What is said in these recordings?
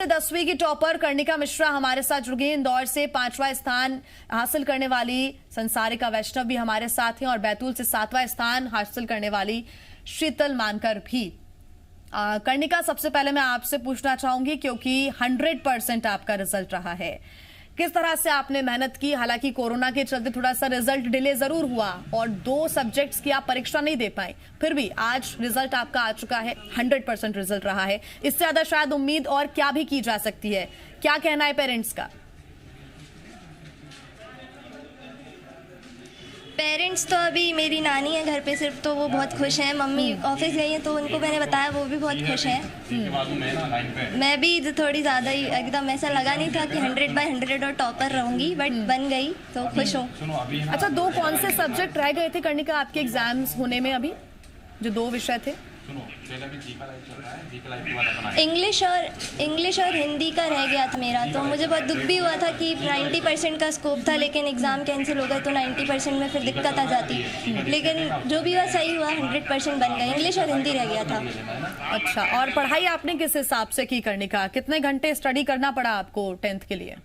10वीं की टॉपर कर्णिका मिश्रा हमारे साथ जुड़ गई। इंदौर से 5वां स्थान हासिल करने वाली संसारिका वैष्णव भी हमारे साथ हैं और बैतूल से 7वां स्थान हासिल करने वाली शीतल मानकर भी। कर्णिका, सबसे पहले मैं आपसे पूछना चाहूंगी क्योंकि 100% आपका रिजल्ट रहा है, किस तरह से आपने मेहनत की? हालांकि कोरोना के चलते थोड़ा सा रिजल्ट डिले जरूर हुआ और 2 सब्जेक्ट्स की आप परीक्षा नहीं दे पाए, फिर भी आज रिजल्ट आपका आ चुका है। 100% रिजल्ट रहा है। इससे ज्यादा शायद उम्मीद और क्या भी की जा सकती है? क्या कहना है पेरेंट्स का? पेरेंट्स तो अभी मेरी नानी है घर पे सिर्फ, तो वो बहुत खुश हैं। मम्मी ऑफिस गई हैं तो उनको मैंने बताया, वो भी बहुत खुश हैं। मैं भी थोड़ी ज़्यादा ही एकदम ऐसा लगा नहीं था कि 100/100 और टॉपर रहूंगी, बट बन गई तो खुश हूँ। अच्छा, 2 कौन से सब्जेक्ट रह गए थे कर्णिका आपके एग्जाम्स होने में? अभी जो 2 विषय थे, इंग्लिश और हिंदी का रह गया था मेरा, तो मुझे बहुत दुख भी हुआ था कि 90% का स्कोप था, लेकिन एग्ज़ाम कैंसिल हो गए तो 90% में फिर दिक्कत आ जाती। लेकिन जो भी हुआ सही हुआ, 100% बन गया। इंग्लिश और हिंदी रह गया था। अच्छा, और पढ़ाई आपने किस हिसाब से की कर्णिका? कितने घंटे स्टडी करना पड़ा आपको 10th के लिए?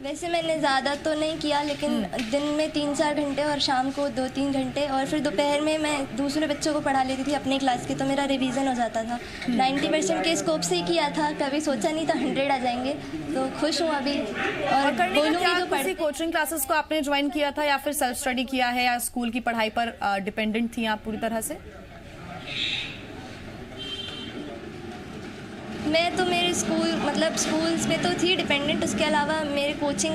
वैसे मैंने ज़्यादा तो नहीं किया, लेकिन दिन में 3-4 घंटे और शाम को 2-3 घंटे, और फिर दोपहर में मैं दूसरे बच्चों को पढ़ा लेती थी अपनी क्लास के, तो मेरा रिवीजन हो जाता था। 90% के स्कोप से ही किया था, कभी सोचा नहीं था 100 आ जाएंगे, तो खुश हूँ अभी। और क्या किसी कोचिंग क्लासेस को आपने ज्वाइन किया था या फिर सेल्फ स्टडी किया है, या स्कूल की पढ़ाई पर डिपेंडेंट थी आप पूरी तरह से? मैं तो मेरे स्कूल्स पे तो थी डिपेंडेंट, उसके अलावा मेरे कोचिंग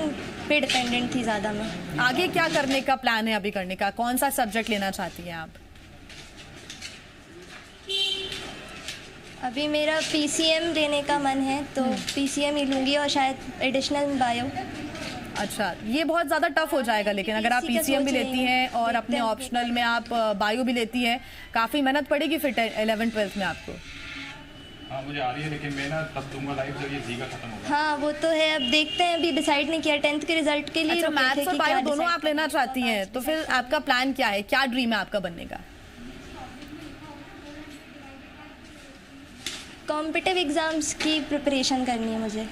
पे डिपेंडेंट थी ज़्यादा। मैं आगे क्या करने का प्लान है अभी कर्णिका? कौन सा सब्जेक्ट लेना चाहती हैं आप? अभी मेरा PCM लेने का मन है, तो PCM ही लूँगी और शायद एडिशनल बायो। अच्छा, ये बहुत ज़्यादा टफ हो जाएगा, लेकिन अगर आप PCM भी लेती हैं और अपने ऑप्शनल में आप बायो भी लेती हैं, काफ़ी मेहनत पड़ेगी फिर 11th-12th में आपको। हाँ, मुझे आ रही है, लेकिन मैं ना तब दूंगा लाइव जब ये जी का खत्म होगा। हाँ, वो तो है। अब देखते हैं, अभी डिसाइड नहीं किया 10th के रिजल्ट के लिए। अच्छा, मैथ्स और बायो दोनों आप लेना चाहती हैं, तो फिर आपका प्लान क्या है? क्या ड्रीम है आपका बनने का? कॉम्पिटिटिव एग्जाम्स की प्रिपरेशन करनी है मुझे।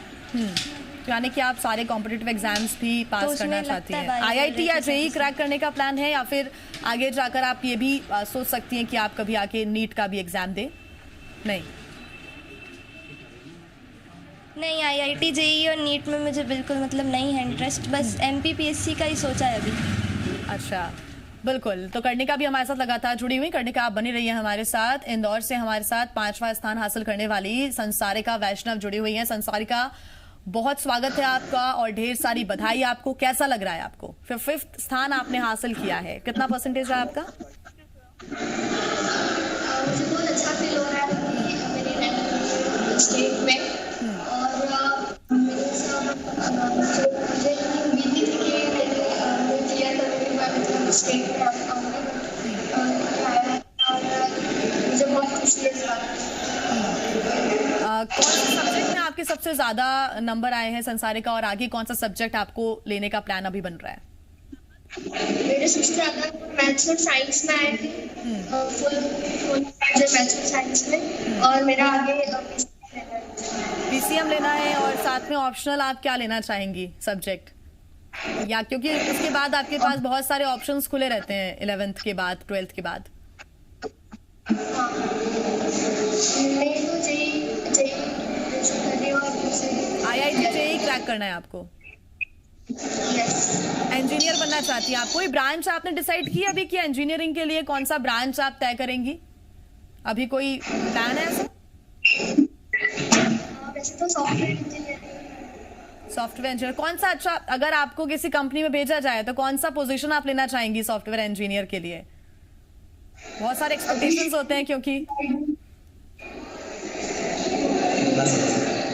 यानी कि आप सारे कॉम्पिटिटिव एग्जाम्स भी पास करना चाहती हैं। IIT या JEE क्रैक करने का प्लान है, या फिर आगे जाकर आप ये भी सोच सकती हैं कि आप कभी आके नीट का भी एग्जाम दें? नहीं, IIT JEE और नीट में मुझे बिल्कुल नहीं है इंटरेस्ट, बस MPPSC का ही सोचा है अभी। अच्छा, बिल्कुल। तो कर्णिका भी हमारे साथ लगातार जुड़ी हुई। कर्णिका, आप बनी रही है हमारे साथ। इंदौर से हमारे साथ 5वां स्थान हासिल करने वाली संसारिका वैष्णव जुड़ी हुई है। संसारिका, बहुत स्वागत है आपका और ढेर सारी बधाई आपको। कैसा लग रहा है आपको? फिर 5th स्थान आपने हासिल किया है, कितना परसेंटेज है आपका? मुझे बहुत अच्छा फील हो रहा है मेरी स्टेट में, और मेरे साथ मुझे इतनी उम्मीद नहीं थी कि मैं क्लियर करूँगी, मैं स्टेट में आऊँगी, और मुझे बहुत खुशी है इस बात की। कौन से सब्जेक्ट में आपके सबसे ज्यादा नंबर आए हैं संसारिका, और आगे कौन सा सब्जेक्ट आपको लेने का प्लान अभी बन रहा है? मेरे सबसे ज्यादा मैथ्स और साइंस में आए थे, फुल मैथ्स और साइंस में, और मेरा आगे PCM लेना है, और साथ में ऑप्शनल आप क्या लेना चाहेंगी सब्जेक्ट? या क्योंकि उसके बाद आपके पास बहुत सारे ऑप्शंस खुले रहते हैं 11th के बाद, 12th के बाद। IIT JEE क्रैक करना है आपको? इंजीनियर बनना चाहती हैं आप? कोई ब्रांच आपने डिसाइड की अभी कि इंजीनियरिंग के लिए कौन सा ब्रांच आप तय करेंगी? अभी कोई प्लान है ऐसा? तो सॉफ्टवेयर इंजीनियर कौन सा? अच्छा, अगर आपको किसी कंपनी में भेजा जाए तो कौन सा पोजीशन आप लेना चाहेंगी सॉफ्टवेयर इंजीनियर के लिए? बहुत सारे एक्सपेक्टेशंस होते हैं क्योंकि।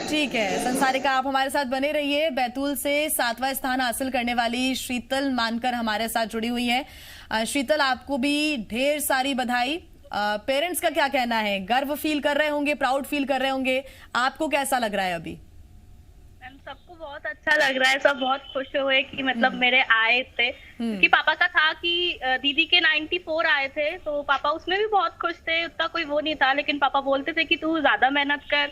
ठीक है संसारिका, आप हमारे साथ बने रहिए। बैतूल से 7वां स्थान हासिल करने वाली शीतल मानकर हमारे साथ जुड़ी हुई है। शीतल, आपको भी ढेर सारी बधाई। पेरेंट्स का क्या कहना है? गर्व फील कर रहे होंगे, प्राउड फील कर रहे होंगे, आपको कैसा लग रहा है अभी? मैम, सबको बहुत अच्छा लग रहा है, सब बहुत खुश हुए कि मतलब मेरे आए थे, क्योंकि पापा का था कि दीदी के 94 आए थे, तो पापा उसमें भी बहुत खुश थे, उतना कोई वो नहीं था, लेकिन पापा बोलते थे कि तू ज्यादा मेहनत कर,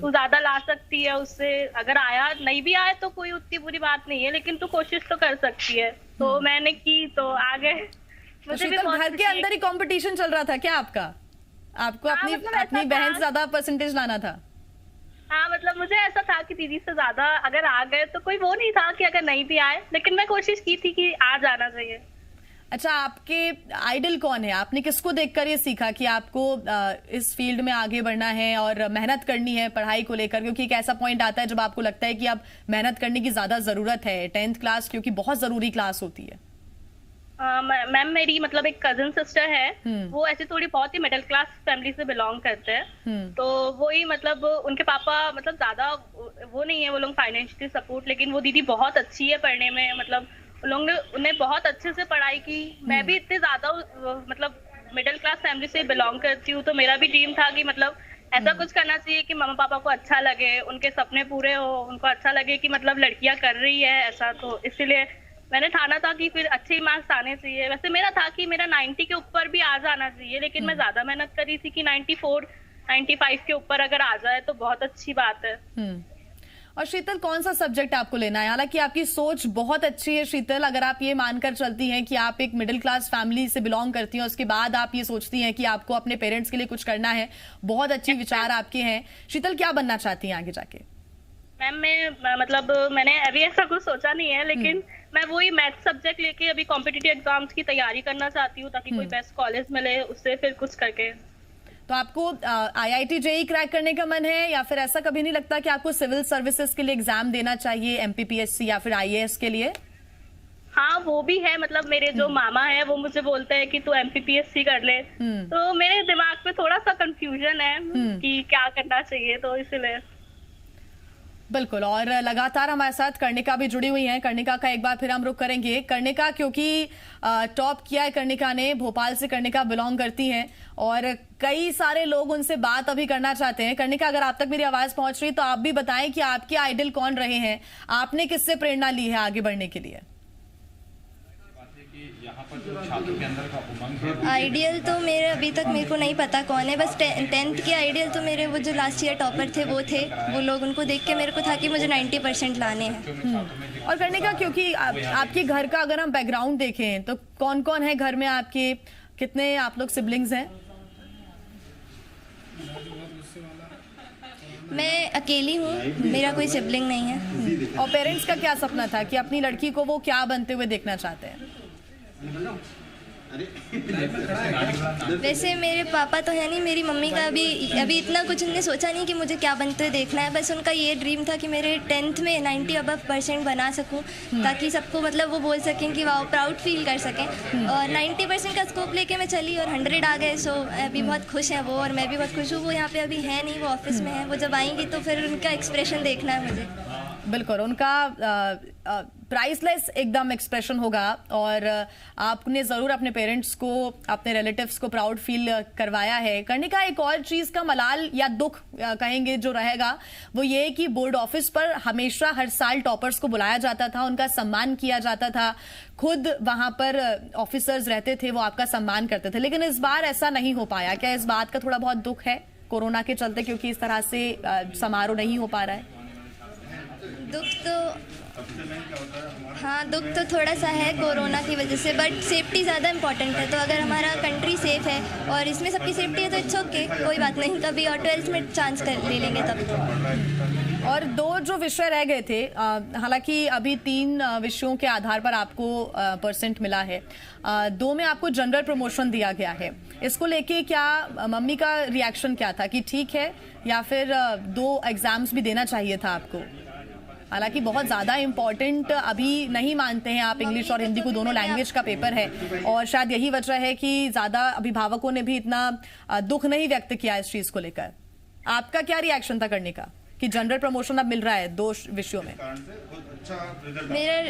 तू ज्यादा ला सकती है उससे, अगर आया नहीं भी आए तो कोई उतनी बुरी बात नहीं है, लेकिन तू कोशिश तो कर सकती है। तो मैंने की तो आ गए। तो मुझे भी शीतल, बहुत घर के खुशी है। अंदर ही कंपटीशन चल रहा था क्या आपका? आपको हाँ, अपनी मतलब ऐसा अपनी बहन था। से ज्यादा परसेंटेज लाना था? हाँ, मतलब मुझे ऐसा था कि दीदी से ज्यादा अगर आ गए तो कोई वो नहीं था कि अगर नहीं भी आए, लेकिन मैं कोशिश की थी कि आ जाना चाहिए। अच्छा, आपके आइडल कौन है? आपने किसको देखकर ये सीखा कि आपको इस फील्ड में आगे बढ़ना है और मेहनत करनी है पढ़ाई को लेकर? क्योंकि एक ऐसा पॉइंट आता है जब आपको लगता है कि अब मेहनत करने की ज्यादा जरूरत है, 10th क्लास क्योंकि बहुत जरूरी क्लास होती है। मैम, मेरी मतलब एक कजन सिस्टर है, वो ऐसे थोड़ी बहुत ही मिडिल क्लास फैमिली से बिलोंग करते हैं, तो वही मतलब उनके पापा मतलब ज्यादा वो नहीं है, वो लोग फाइनेंशियली सपोर्ट, लेकिन वो दीदी बहुत अच्छी है पढ़ने में, मतलब उन लोगों ने उन्हें बहुत अच्छे से पढ़ाई की। मैं भी इतने ज्यादा मतलब मिडिल क्लास फैमिली से बिलोंग करती हूँ, तो मेरा भी ड्रीम था कि मतलब ऐसा कुछ करना चाहिए कि मम्मा पापा को अच्छा लगे, उनके सपने पूरे हो, उनको अच्छा लगे कि मतलब लड़कियां कर रही है ऐसा, तो इसीलिए मैंने ठाना था कि फिर अच्छे मार्क्स आने चाहिए। वैसे मेरा था कि मेरा 90 के ऊपर भी आ जाना चाहिए, लेकिन मैं ज्यादा मेहनत करी थी कि 94 95 के ऊपर अगर आ जाए तो बहुत अच्छी बात है। और शीतल, कौन सा सब्जेक्ट आपको लेना है? हालांकि आपकी सोच बहुत अच्छी है शीतल, अगर आप ये मानकर चलती हैं कि आप एक मिडिल क्लास फैमिली से बिलोंग करती हैं, उसके बाद आप ये सोचती हैं कि आपको अपने पेरेंट्स के लिए कुछ करना है, बहुत अच्छी विचार आपके हैं। शीतल, क्या बनना चाहती हैं आगे जाके? मैम, मैं मतलब मैंने अभी ऐसा कुछ सोचा नहीं है, लेकिन मैं वही मैथ सब्जेक्ट लेके अभी कॉम्पिटिटिव एग्जाम्स की तैयारी करना चाहती हूँ, ताकि कोई बेस्ट कॉलेज मिले, उससे फिर कुछ करके। तो आपको IIT JEE क्रैक करने का मन है, या फिर ऐसा कभी नहीं लगता कि आपको सिविल सर्विसेज के लिए एग्जाम देना चाहिए, MPPSC या फिर IAS के लिए? हाँ, वो भी है, मतलब मेरे जो मामा है वो मुझे बोलते हैं कि तू MPPSC कर ले, तो मेरे दिमाग में थोड़ा सा कंफ्यूजन है कि क्या करना चाहिए, तो इसलिए। बिल्कुल, और लगातार हमारे साथ कर्णिका भी जुड़ी हुई हैं। कर्णिका का एक बार फिर हम रुख करेंगे। कर्णिका, क्योंकि टॉप किया है कर्णिका ने, भोपाल से कर्णिका बिलोंग करती हैं और कई सारे लोग उनसे बात अभी करना चाहते हैं। कर्णिका, अगर आप तक मेरी आवाज पहुंच रही तो आप भी बताएं कि आपके आइडल कौन रहे हैं, आपने किससे प्रेरणा ली है आगे बढ़ने के लिए? यहाँ पर जो छात्रों के अंदर का उमंग है, आइडियल तो मेरे अभी तक मेरे को नहीं पता कौन है, बस 10th के आइडियल तो मेरे वो जो लास्ट ईयर टॉपर थे वो थे, वो लोग, उनको देख के मेरे को था कि मुझे 90% लाने हैं। और कर्णिका, क्योंकि आपके घर का अगर हम बैकग्राउंड देखें तो कौन कौन है घर में आपके, कितने आप लोग सिबलिंग्स हैं? मैं अकेली हूँ, मेरा कोई सिबलिंग नहीं है। और पेरेंट्स का क्या सपना था कि अपनी लड़की को वो क्या बनते हुए देखना चाहते हैं? वैसे मेरे पापा तो है नहीं, मेरी मम्मी का अभी इतना कुछ उन्होंने सोचा नहीं कि मुझे क्या बनते हुए देखना है, बस उनका ये ड्रीम था कि मेरे 10th में 90 अबव % बना सकूं, ताकि सबको मतलब वो बोल सकें कि वाह, प्राउड फील कर सकें। और 90% का स्कोप लेके मैं चली और 100 आ गए, सो अभी बहुत खुश हैं वो, और मैं भी बहुत खुश हूँ। वो यहाँ पे अभी है नहीं, वो ऑफिस में है, वो जब आएंगी तो फिर उनका एक्सप्रेशन देखना है मुझे। बिल्कुल, उनका प्राइसलेस एकदम एक्सप्रेशन होगा, और आपने जरूर अपने पेरेंट्स को, अपने रिलेटिव्स को प्राउड फील करवाया है। कर्णिका, एक और चीज का मलाल या दुख कहेंगे जो रहेगा, वो ये कि बोर्ड ऑफिस पर हमेशा हर साल टॉपर्स को बुलाया जाता था, उनका सम्मान किया जाता था, खुद वहां पर ऑफिसर्स रहते थे, वो आपका सम्मान करते थे, लेकिन इस बार ऐसा नहीं हो पाया। क्या इस बात का थोड़ा बहुत दुख है कोरोना के चलते, क्योंकि इस तरह से समारोह नहीं हो पा रहा है? दुख तो थोड़ा सा है कोरोना की वजह से, बट सेफ्टी ज़्यादा इम्पोर्टेंट है। तो अगर हमारा कंट्री सेफ है और इसमें सबकी सेफ्टी है तो इट्स ओके, कोई बात नहीं, कभी और 12th में चांस ले लेंगे तब। और 2 जो विषय रह गए थे, हालांकि अभी 3 विषयों के आधार पर आपको % मिला है, 2 में आपको जनरल प्रमोशन दिया गया है। इसको लेके क्या मम्मी का रिएक्शन क्या था, कि ठीक है, या फिर 2 एग्जाम्स भी देना चाहिए था आपको? हालांकि बहुत ज़्यादा इम्पोर्टेंट अभी नहीं मानते हैं आप, इंग्लिश और हिंदी को दोनों लैंग्वेज का पेपर है, और शायद यही वजह है कि ज़्यादा अभिभावकों ने भी इतना दुख नहीं व्यक्त किया इस चीज़ को लेकर। आपका क्या रिएक्शन था करने का? कि जनरल प्रमोशन अब मिल रहा है 2 विषयों में? मेरा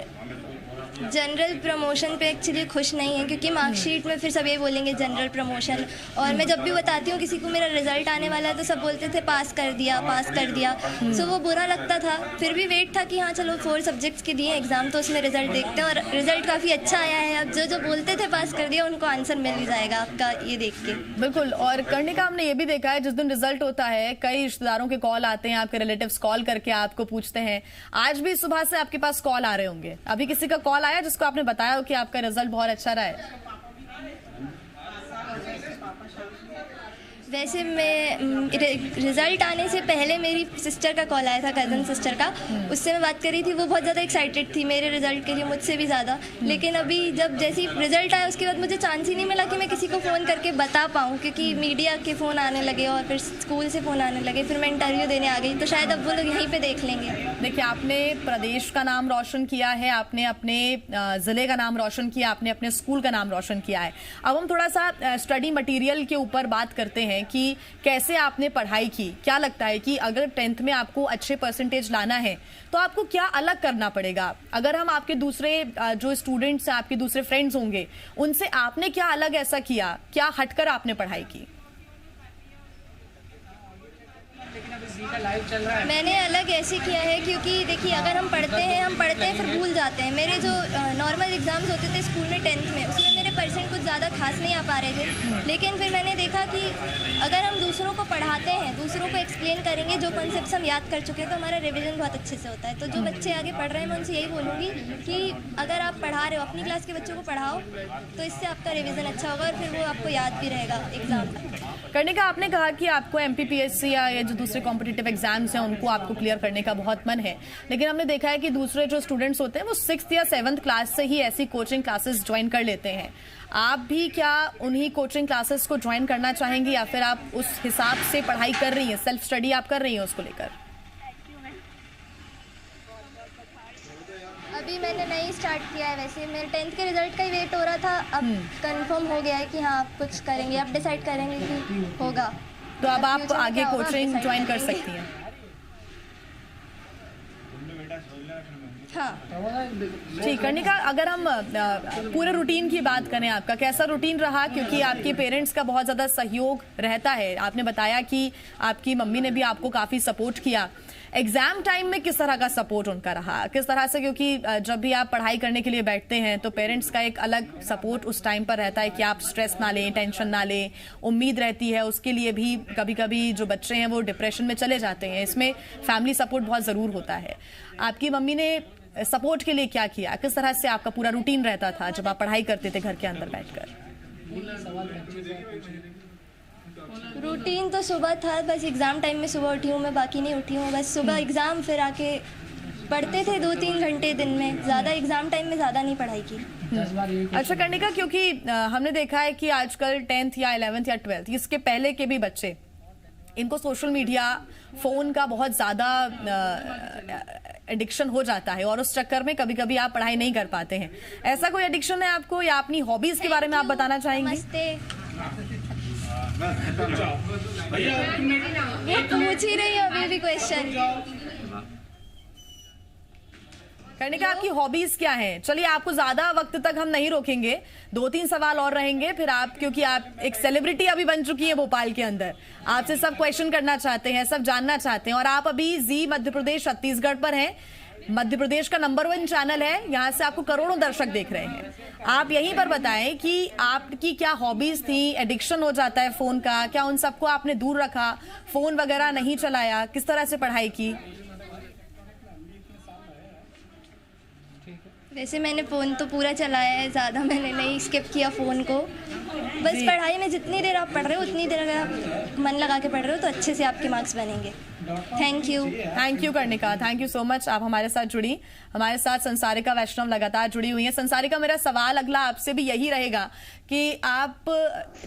जनरल प्रमोशन पे एक्चुअली खुश नहीं है, क्योंकि मार्कशीट में फिर सब ये बोलेंगे जनरल प्रमोशन, और मैं जब भी बताती हूँ किसी को मेरा रिजल्ट आने वाला है तो सब बोलते थे पास कर दिया, पास कर दिया। सो वो बुरा लगता था। फिर भी वेट था कि हाँ चलो 4 सब्जेक्ट्स के दिए एग्जाम, तो उसमें रिजल्ट देखते हैं, और रिजल्ट काफ़ी अच्छा आया है। अब जो बोलते थे पास कर दिया उनको आंसर मिल ही जाएगा आपका ये देख के। बिल्कुल। और कर्णिका, हमने ये भी देखा है जिस दिन रिजल्ट होता है कई रिश्तेदारों के कॉल आते हैं, आपके रिलेटिव्स कॉल करके आपको पूछते हैं। आज भी सुबह से आपके पास कॉल आ रहे होंगे, अभी किसी का कॉल आया जिसको आपने बताया हो कि आपका रिजल्ट बहुत अच्छा रहा है? वैसे मैं रिजल्ट आने से पहले मेरी सिस्टर का कॉल आया था, कज़न सिस्टर का। उससे मैं बात कर रही थी, वो बहुत ज़्यादा एक्साइटेड थी मेरे रिजल्ट के लिए, मुझसे भी ज़्यादा। लेकिन अभी जब जैसे रिजल्ट आया उसके बाद मुझे चांस ही नहीं मिला कि मैं किसी को फ़ोन करके बता पाऊँ, क्योंकि मीडिया के फ़ोन आने लगे और फिर स्कूल से फ़ोन आने लगे, फिर मैं इंटरव्यू देने आ गई, तो शायद अब वो लोग यहीं पर देख लेंगे। देखिए, आपने प्रदेश का नाम रोशन किया है, आपने अपने ज़िले का नाम रोशन किया, आपने अपने स्कूल का नाम रोशन किया है। अब हम थोड़ा सा स्टडी मटीरियल के ऊपर बात करते हैं कि कैसे आपने पढ़ाई की। क्या लगता है कि अगर 10th में आपको अच्छे परसेंटेज लाना है तो आपको क्या अलग करना पड़ेगा? अगर हम आपके दूसरे जो स्टूडेंट्स हैं, आपके दूसरे फ्रेंड्स होंगे, उनसे आपने क्या अलग ऐसा किया, क्या हटकर आपने पढ़ाई की? मैंने अलग ऐसे किया है क्योंकि देखिए, अगर हम पढ़ते हैं फिर भूल जाते हैं। मेरे जो नॉर्मल एग्जाम्स होते थे स्कूल में 10th में, उसमें मेरे परसेंट कुछ ज़्यादा खास नहीं आ पा रहे थे। लेकिन फिर मैंने देखा कि अगर हम दूसरों को पढ़ाते हैं, दूसरों को एक्सप्लेन करेंगे, जो कॉन्सेप्ट्स हम याद कर चुके हैं, तो हमारा रिवीजन बहुत अच्छे से होता है। तो जो बच्चे आगे पढ़ रहे हैं मैं उनसे यही बोलूँगी कि अगर आप पढ़ा रहे हो, अपनी क्लास के बच्चों को पढ़ाओ, तो इससे आपका रिवीजन अच्छा होगा और फिर वो आपको याद भी रहेगा एग्जाम में। कर्णिका, आपने कहा कि आपको MPPSC या जो दूसरे कॉम्पिटिटिव एग्जाम्स हैं उनको आपको क्लियर करने का बहुत मन है, लेकिन हमने देखा है कि दूसरे जो स्टूडेंट्स होते हैं वो 6th या 7th क्लास से ही ऐसी कोचिंग क्लासेस ज्वाइन कर लेते हैं। आप भी क्या उन्हीं कोचिंग क्लासेस को ज्वाइन करना चाहेंगी, या फिर आप उस हिसाब से पढ़ाई कर रही हैं, सेल्फ स्टडी आप कर रही हैं उसको लेकर? अभी मैंने नहीं स्टार्ट किया है। वैसे मेरे 10th के रिजल्ट का ही वेट हो रहा था, अब कंफर्म हो गया है कि हाँ आप कुछ करेंगे, आप डिसाइड करेंगे कि होगा। तो अब आप आगे कोचिंग ज्वाइन कर सकती हैं? हाँ। ठीक। कर्णिका, अगर हम पूरे रूटीन की बात करें, आपका कैसा रूटीन रहा? क्योंकि आपके पेरेंट्स का बहुत ज़्यादा सहयोग रहता है। आपने बताया कि आपकी मम्मी ने भी आपको काफ़ी सपोर्ट किया। एग्जाम टाइम में किस तरह का सपोर्ट उनका रहा, किस तरह से? क्योंकि जब भी आप पढ़ाई करने के लिए बैठते हैं तो पेरेंट्स का एक अलग सपोर्ट उस टाइम पर रहता है कि आप स्ट्रेस ना लें, टेंशन ना लें। उम्मीद रहती है उसके लिए भी, कभी कभी जो बच्चे हैं वो डिप्रेशन में चले जाते हैं, इसमें फैमिली सपोर्ट बहुत ज़रूर होता है। आपकी मम्मी ने सपोर्ट के लिए क्या किया? किस तरह से आपका पूरा रूटीन रहता था जब आप पढ़ाई करते थे घर के अंदर बैठकर? रूटीन तो सुबह था, बस एग्ज़ाम टाइम में सुबह उठी हूँ मैं, बाकी नहीं उठी हूँ। बस सुबह एग्ज़ाम, फिर आके पढ़ते थे 2-3 घंटे दिन में, ज़्यादा एग्ज़ाम टाइम में ज़्यादा नहीं पढ़ाई की। अच्छा कर्णिका, क्योंकि हमने देखा है कि आजकल 10th या 11th या 12th, इसके पहले के भी बच्चे, इनको सोशल मीडिया, फ़ोन का बहुत ज़्यादा एडिक्शन हो जाता है और उस चक्कर में कभी कभी आप पढ़ाई नहीं कर पाते हैं। ऐसा कोई एडिक्शन है आपको, या अपनी हॉबीज के बारे में आप बताना चाहेंगी? वो पूछ ही रही है अभी भी क्वेश्चन। कर्णिका, आपकी हॉबीज क्या हैं? चलिए, आपको ज्यादा वक्त तक हम नहीं रोकेंगे, 2-3 सवाल और रहेंगे, फिर आप, क्योंकि आप एक सेलिब्रिटी अभी बन चुकी है भोपाल के अंदर, आपसे सब क्वेश्चन करना चाहते हैं, सब जानना चाहते हैं। और आप अभी जी मध्य प्रदेश छत्तीसगढ़ पर हैं, मध्य प्रदेश का नंबर 1 चैनल है, यहाँ से आपको करोड़ों दर्शक देख रहे हैं। आप यहीं पर बताएं कि आपकी क्या हॉबीज थी? एडिक्शन हो जाता है फोन का, क्या उन सबको आपने दूर रखा, फोन वगैरह नहीं चलाया, किस तरह से पढ़ाई की? वैसे मैंने फ़ोन तो पूरा चलाया है, ज़्यादा मैंने नहीं स्किप किया फ़ोन को। बस पढ़ाई में जितनी देर आप पढ़ रहे हो उतनी देर अगर आप मन लगा के पढ़ रहे हो तो अच्छे से आपके मार्क्स बनेंगे। Thank you कर्णिका, thank you so much, आप हमारे साथ जुड़ी। हमारे साथ संसारिका वैष्णव लगातार जुड़ी हुई हैं। संसारिका, मेरा सवाल अगला आपसे भी यही रहेगा कि आप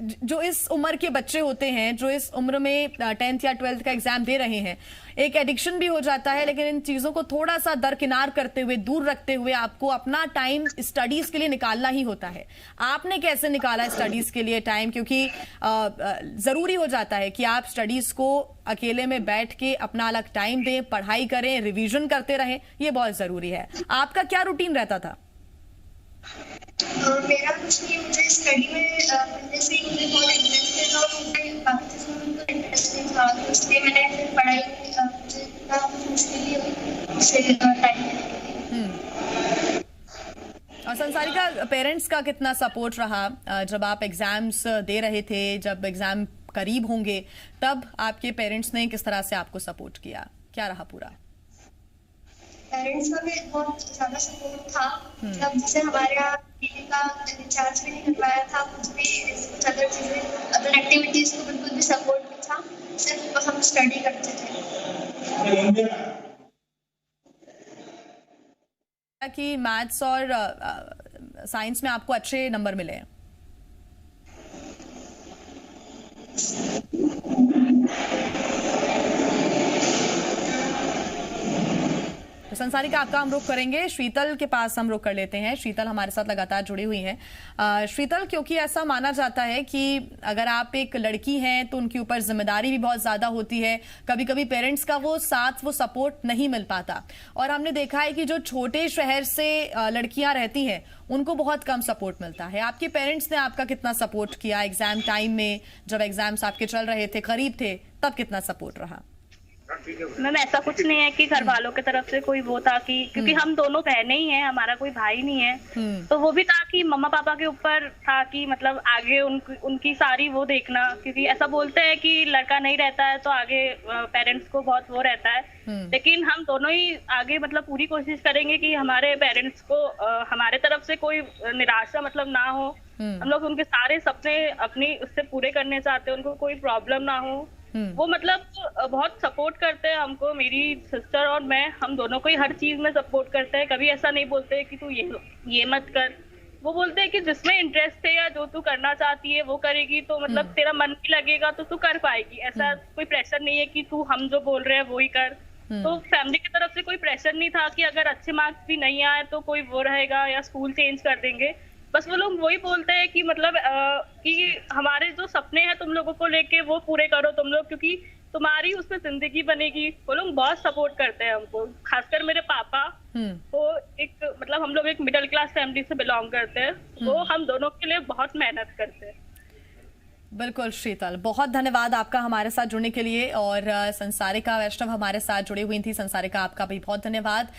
जो इस उम्र के बच्चे होते हैं, जो इस उम्र में 10th या 12th का एग्जाम दे रहे हैं, एक एडिक्शन भी हो जाता है, लेकिन इन चीजों को थोड़ा सा दरकिनार करते हुए, दूर रखते हुए आपको अपना टाइम स्टडीज के लिए निकालना ही होता है। आपने कैसे निकाला स्टडीज के लिए टाइम? क्योंकि जरूरी हो जाता जाता है कि आप स्टडीज को अकेले में बैठ के अपना अलग टाइम दें, पढ़ाई करें, रिवीजन करते रहें, ये बहुत जरूरी है। आपका क्या रूटीन रहता था? मेरा कुछ नहीं, मुझे स्टडी में पहले से ही मुझे बहुत इंटरेस्ट है और मुझे बाकी चीज़ों में तो इंटरेस्ट नहीं था, तो इसलिए मैंने फिर पढ़ाई में मुझे इतना कुछ मुश्किल ही हुई उससे टाइम देने के लिए। और संसारिका, पेरेंट्स का कितना सपोर्ट रहा जब आप एग्जाम्स दे रहे थे, जब एग्जाम करीब होंगे तब आपके पेरेंट्स ने किस तरह से आपको सपोर्ट किया, क्या रहा पूरा? पेरेंट्स का भी बहुत ज़्यादा सपोर्ट था। मतलब जैसे हमारे यहाँ टीवी का रिचार्ज भी नहीं करवाया था, कुछ भी कुछ अदर चीज़ें, अदर एक्टिविटीज़ को बिल्कुल भी सपोर्ट नहीं था, सिर्फ हम स्टडी करते थे। कि मैथ्स और साइंस में आपको अच्छे नंबर मिले हैं? तो संसारिका, आपका हम रुख करेंगे, शीतल के पास हम रुख कर लेते हैं। शीतल हमारे साथ लगातार जुड़ी हुई हैं। शीतल, क्योंकि ऐसा माना जाता है कि अगर आप एक लड़की हैं तो उनके ऊपर जिम्मेदारी भी बहुत ज्यादा होती है, कभी कभी पेरेंट्स का वो साथ, वो सपोर्ट नहीं मिल पाता, और हमने देखा है कि जो छोटे शहर से लड़कियां रहती हैं उनको बहुत कम सपोर्ट मिलता है। आपके पेरेंट्स ने आपका कितना सपोर्ट किया एग्जाम टाइम में, जब एग्जाम्स आपके चल रहे थे, करीब थे, तब कितना सपोर्ट रहा? मैम, ऐसा कुछ नहीं है कि घर वालों की तरफ से कोई वो था कि, क्योंकि हम दोनों बहनें ही हैं, हमारा कोई भाई नहीं है, तो वो भी था कि मम्मा पापा के ऊपर था कि मतलब आगे उनकी सारी वो देखना, क्योंकि ऐसा बोलते हैं कि लड़का नहीं रहता है तो आगे पेरेंट्स को बहुत वो रहता है, लेकिन हम दोनों ही आगे मतलब पूरी कोशिश करेंगे कि हमारे पेरेंट्स को हमारे तरफ से कोई निराशा मतलब ना हो। हम लोग उनके सारे सपने अपनी उससे पूरे करने चाहते हैं, उनको कोई प्रॉब्लम ना हो। वो मतलब बहुत सपोर्ट करते हैं हमको, मेरी सिस्टर और मैं, हम दोनों को ही हर चीज में सपोर्ट करते हैं। कभी ऐसा नहीं बोलते कि तू ये मत कर, वो बोलते हैं कि जिसमें इंटरेस्ट है या जो तू करना चाहती है वो करेगी तो मतलब तेरा मन भी लगेगा तो तू कर पाएगी। ऐसा कोई प्रेशर नहीं है कि तू हम जो बोल रहे हैं वो ही कर। तो फैमिली की तरफ से कोई प्रेशर नहीं था कि अगर अच्छे मार्क्स भी नहीं आए तो कोई वो रहेगा या स्कूल चेंज कर देंगे। बस वो लोग वही बोलते हैं कि मतलब कि हमारे जो सपने हैं तुम लोगों को लेके वो पूरे करो तुम लोग, क्योंकि तुम्हारी उसमें जिंदगी बनेगी। वो लोग बहुत सपोर्ट करते हैं हमको, खासकर मेरे पापा। वो एक मतलब हम लोग एक मिडिल क्लास फैमिली से बिलोंग करते हैं, वो हम दोनों के लिए बहुत मेहनत करते हैं। बिल्कुल शीतल, बहुत धन्यवाद आपका हमारे साथ जुड़ने के लिए, और संसारिका वैष्णव हमारे साथ जुड़ी हुई थी। संसारिका, आपका भी बहुत धन्यवाद।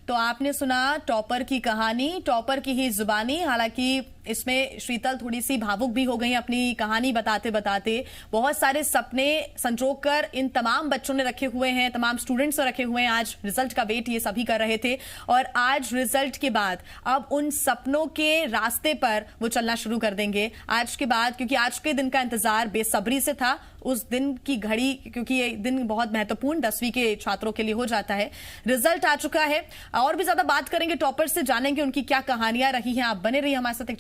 तो आपने सुना टॉपर की कहानी, टॉपर की ही जुबानी। हालांकि इसमें शीतल थोड़ी सी भावुक भी हो गई अपनी कहानी बताते बताते। बहुत सारे सपने संजोकर इन तमाम बच्चों ने रखे हुए हैं, तमाम स्टूडेंट्स ने रखे हुए हैं। आज रिजल्ट का वेट ये सभी कर रहे थे, और आज रिजल्ट के बाद अब उन सपनों के रास्ते पर वो चलना शुरू कर देंगे आज के बाद, क्योंकि आज के दिन का इंतजार बेसब्री से था, उस दिन की घड़ी, क्योंकि ये दिन बहुत महत्वपूर्ण 10वीं के छात्रों के लिए हो जाता है। रिजल्ट आ चुका है, और भी ज्यादा बात करेंगे टॉपर से, जानेंगे उनकी क्या कहानियां रही हैं। आप बने रहिए हमारे साथ। एक